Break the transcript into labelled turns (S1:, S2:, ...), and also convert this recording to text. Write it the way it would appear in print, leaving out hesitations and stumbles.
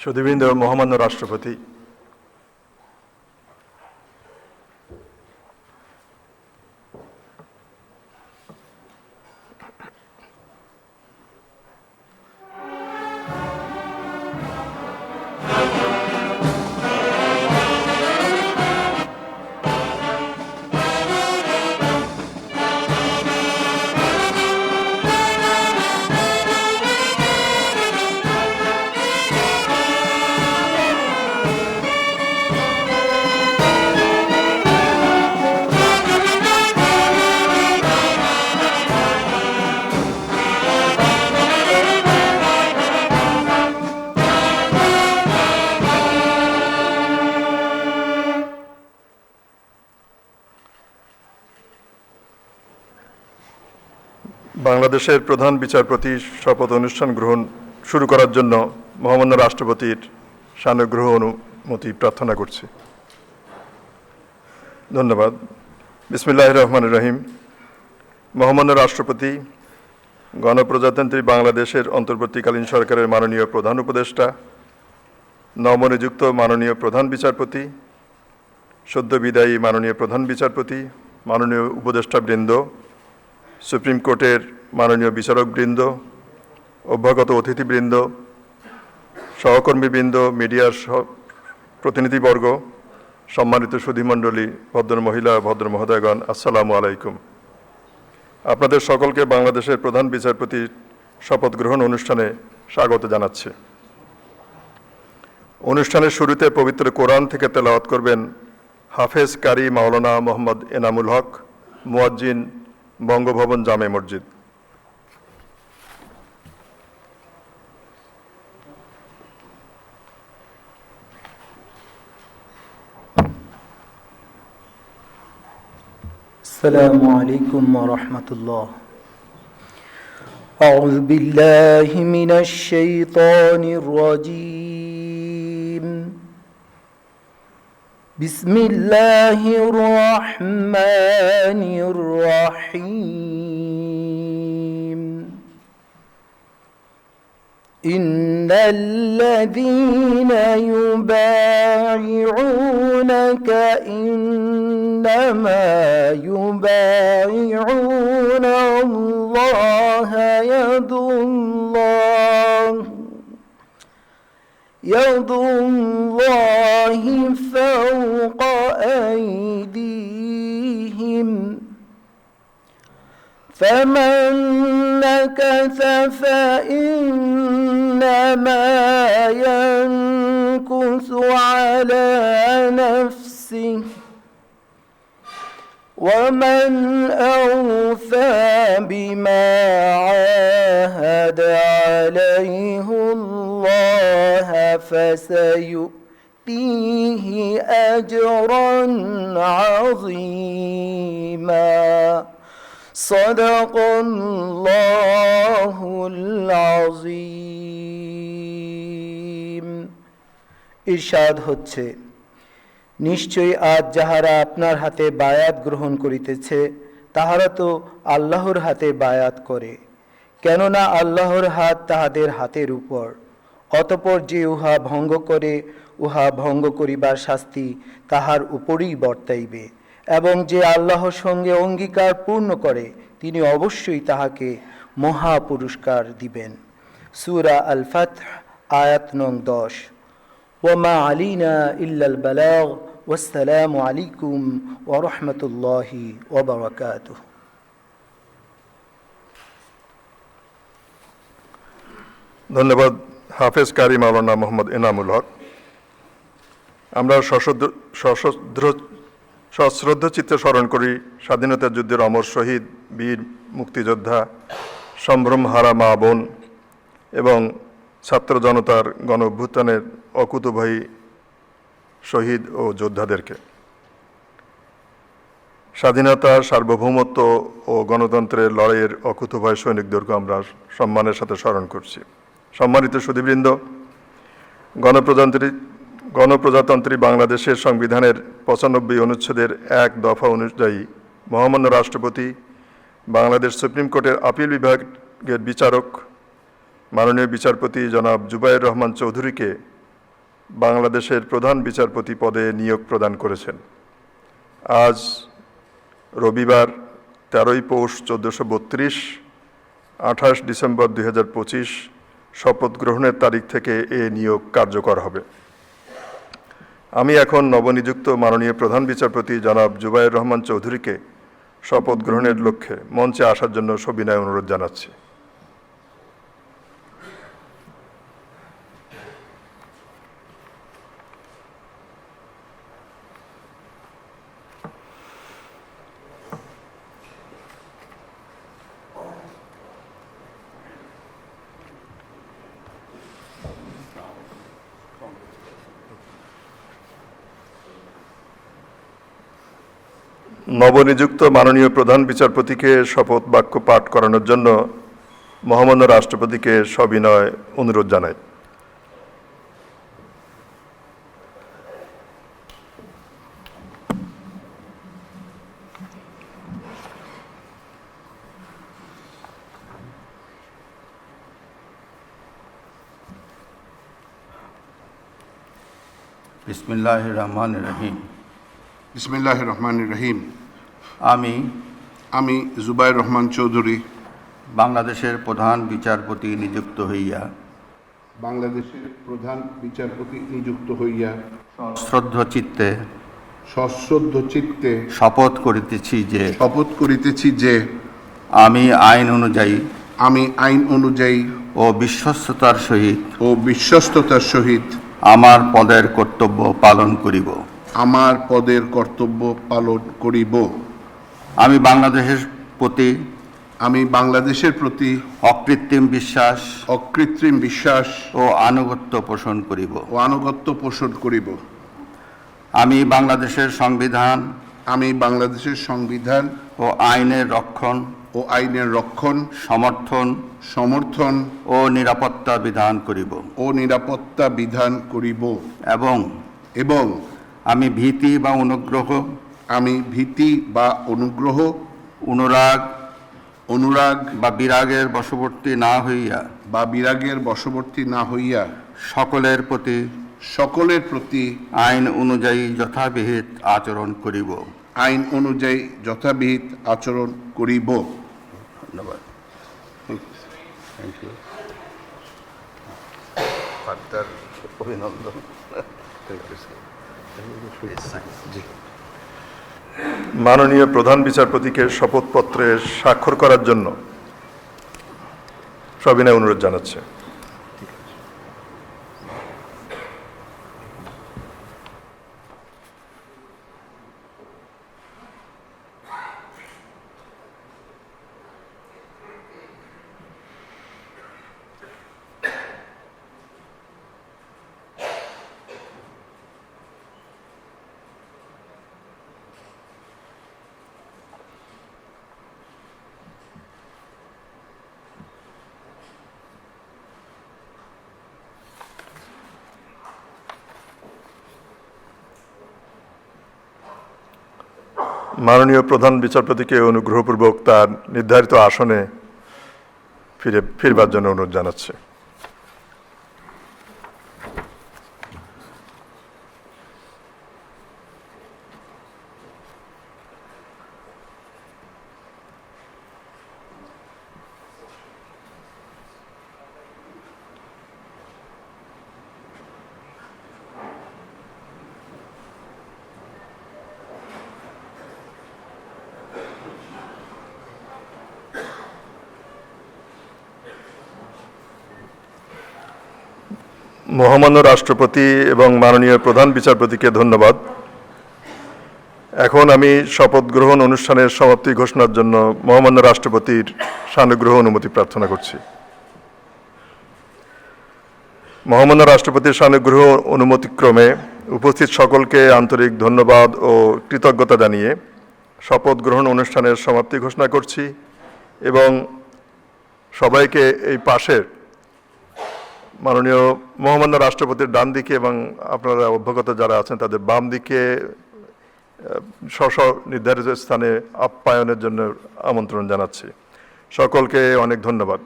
S1: সুধীবৃন্দ, মহামান্য রাষ্ট্রপতি, বাংলাদেশের প্রধান বিচারপতি শপথ অনুষ্ঠান গ্রহণ শুরু করার জন্য মহামান্য রাষ্ট্রপতির সানুগ্রহ অনুমতি প্রার্থনা করছি। ধন্যবাদ। বিসমিল্লাহির রহমানির রহিম। মহামান্য রাষ্ট্রপতি, গণপ্রজাতন্ত্রী বাংলাদেশের অন্তর্বর্তীকালীন সরকারের মাননীয় প্রধান উপদেষ্টা, নবনিযুক্ত মাননীয় প্রধান বিচারপতি, সদ্য বিদায়ী মাননীয় প্রধান বিচারপতি, মাননীয় উপদেষ্টাবৃন্দ, সুপ্রিম কোর্টের মাননীয় বিচারকবৃন্দ, অভ্যাগত অতিথিবৃন্দ, সহকর্মীবৃন্দ, মিডিয়ার প্রতিনিধিবর্গ, সম্মানিত সুধীমণ্ডলী, ভদ্র মহিলা, ভদ্র মহোদয়গণ, আসসালামু আলাইকুম। আপনাদের সকলকে বাংলাদেশের প্রধান বিচারপতির শপথ গ্রহণ অনুষ্ঠানে স্বাগত জানাচ্ছি। অনুষ্ঠানের শুরুতে পবিত্র কোরআন থেকে তেলাওয়াত করবেন হাফেজ কারি মাওলানা মোহাম্মদ এনামুল হক, মুয়াজ্জিন, বঙ্গভবন জামে মসজিদ।
S2: السلام عليكم ورحمة الله. أعوذ بالله من الشيطان الرجيم. بسم الله الرحمن الرحيم. إن الذين يبايعونك إنما يبايعون الله يد الله فوق أيديهم فمن نكث فإنما ينكث على نفسه ومن أوفى بما عاهد عليه الله فسيؤتيه أجرا عظيما. صدق الله العظيم. ইরশাদ হচ্ছে, নিশ্চয়ই আজ যাহারা আপনার হাতে বায়াত গ্রহণ করিতেছে তাহারা তো আল্লাহর হাতে বায়াত করে, কেননা আল্লাহর হাত তাহাদের হাতের উপর। অতঃপর যে উহা ভঙ্গ করে, উহা ভঙ্গ করিবার শাস্তি তাহার উপরই বর্তাইবে, এবং যে আল্লাহর সঙ্গে অঙ্গীকার পূর্ণ করে তিনি অবশ্যই তাহাকে মহা পুরস্কার দিবেন। সূরা আল ফাতহ, আয়াত নং 10। ওয়ামা আলিনা ইল্লাল বালাগ। ওয়াসসালামু আলাইকুম ওয়া রাহমাতুল্লাহি ওয়া বারাকাতুহু।
S1: ধন্যবাদ হাফেজ কারি মাওলানা মোহাম্মদ এনামুল হক। আমরা সশ্রদ্ধ চিত্তে স্মরণ করি স্বাধীনতা যুদ্ধের অমর শহীদ, বীর মুক্তিযোদ্ধা, সম্ভ্রমহারা মা বোন এবং ছাত্র জনতার গণ অভ্যুত্থানের অকুতোভয়ী শহীদ ও যোদ্ধাদেরকে। স্বাধীনতা, সার্বভৌমত্ব ও গণতন্ত্রের লড়াইয়ের অকুতোভয় সৈনিকদেরকে আমরা সম্মানের সাথে স্মরণ করছি। সম্মানিত সুধীবৃন্দ, গণপ্রজাতন্ত্রী বাংলাদেশের সংবিধানের 95 অনুচ্ছেদের 1 দফা অনুযায়ী মহামান্য রাষ্ট্রপতি বাংলাদেশ সুপ্রিম কোর্টের আপিল বিভাগের বিচারক মাননীয় বিচারপতি জনাব জুবায়ের রহমান চৌধুরীকে বাংলাদেশের প্রধান বিচারপতি পদে নিয়োগ প্রদান করেছেন। আজ রবিবার 13ই পৌষ 1432, 28 ডিসেম্বর 2025 শপথ গ্রহণের তারিখ থেকে এ নিয়োগ কার্যকর হবে। আমি এখন নবনিযুক্ত মাননীয় প্রধান বিচারপতি জনাব জুবায়ের রহমান চৌধুরীকে শপথ গ্রহণের লক্ষ্যে মঞ্চে আসার জন্য সবিনয় অনুরোধ জানাচ্ছি। নবনিযুক্ত মাননীয় প্রধান বিচারপতিকে শপথ বাক্য পাঠ করানোর জন্য মহামান্য রাষ্ট্রপতিকে সবিনয় অনুরোধ জানাই।
S3: বিসমিল্লাহির রহমানির রহিম।
S4: বিসমিল্লাহির রহমানির রহিম।
S3: আমি
S4: জুবায়ের রহমান চৌধুরী
S3: বাংলাদেশের প্রধান বিচারপতি নিযুক্ত হইয়া
S4: বাংলাদেশের প্রধান বিচারপতি নিযুক্ত হইয়া
S3: শ্রদ্ধ চিত্তে
S4: সশ্রদ্ধ চিত্তে
S3: শপথ করিতেছি যে আমি আইন অনুযায়ী ও বিশ্বস্ততার সহিত আমার পদের কর্তব্য পালন করিব। আমি বাংলাদেশের প্রতি অকৃত্রিম বিশ্বাস ও আনুগত্য পোষণ করিব। আমি বাংলাদেশের সংবিধান ও আইনের রক্ষণ সমর্থন ও নিরাপত্তা বিধান করিব এবং আমি ভীতি বা অনুরাগ বা বিরাগের বশবর্তী না হইয়া সকলের প্রতি আইন অনুযায়ী যথাবিহিত আচরণ করিব। ধন্যবাদ। অভিনন্দন।
S1: মাননীয় প্রধান বিচারপতিকে শপথপত্রে স্বাক্ষর করার জন্য সবিনয় অনুরোধ জানাচ্ছে। মাননীয় প্রধান বিচারপতিকে অনুগ্রহপূর্বক তার নির্ধারিত আসনে ফিরবার জন্য অনুরোধ জানাচ্ছে। মহামান্য রাষ্ট্রপতি এবং মাননীয় প্রধান বিচারপতিকে ধন্যবাদ। এখন আমি শপথ গ্রহণ অনুষ্ঠানের সমাপ্তি ঘোষণার জন্য মহামান্য রাষ্ট্রপতির সানুগ্রহ অনুমতি প্রার্থনা করছি। মহামান্য রাষ্ট্রপতির সানুগ্রহ অনুমতিক্রমে উপস্থিত সকলকে আন্তরিক ধন্যবাদ ও কৃতজ্ঞতা জানিয়ে শপথ গ্রহণ অনুষ্ঠানের সমাপ্তি ঘোষণা করছি এবং সবাইকে এই পাশের মাননীয় মহামান্য রাষ্ট্রপতির ডান দিকে এবং আপনারা অভ্যাগত যারা আছেন তাদের বাম দিকে স্ব নির্ধারিত স্থানে আপ্যায়নের জন্য আমন্ত্রণ জানাচ্ছি। সকলকে অনেক ধন্যবাদ।